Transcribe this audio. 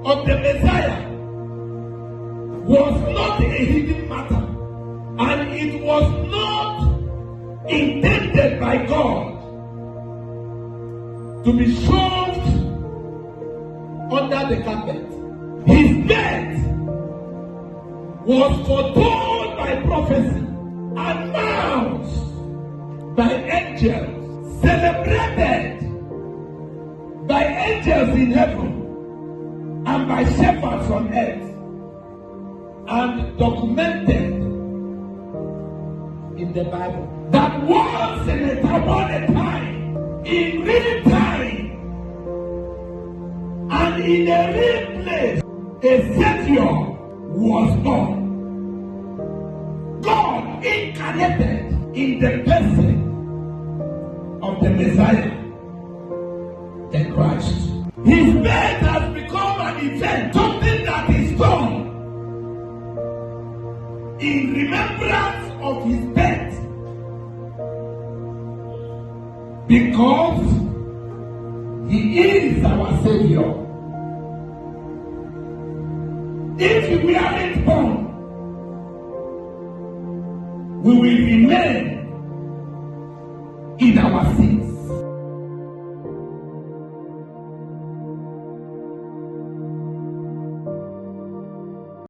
of the Messiah was not a hidden matter, and it was not intended by God to be shoved under the carpet. His death was foretold by prophecy, announced by angels, celebrated by angels in heaven and by shepherds on earth, and documented in the Bible. That once upon a time, in real time, and in a real place, a Savior was born. God incarnated in the person of the Messiah, the Christ. His birth has become an event, something that is done in remembrance of his birth, because he is our Savior. If we weren't born, we will remain in our sins.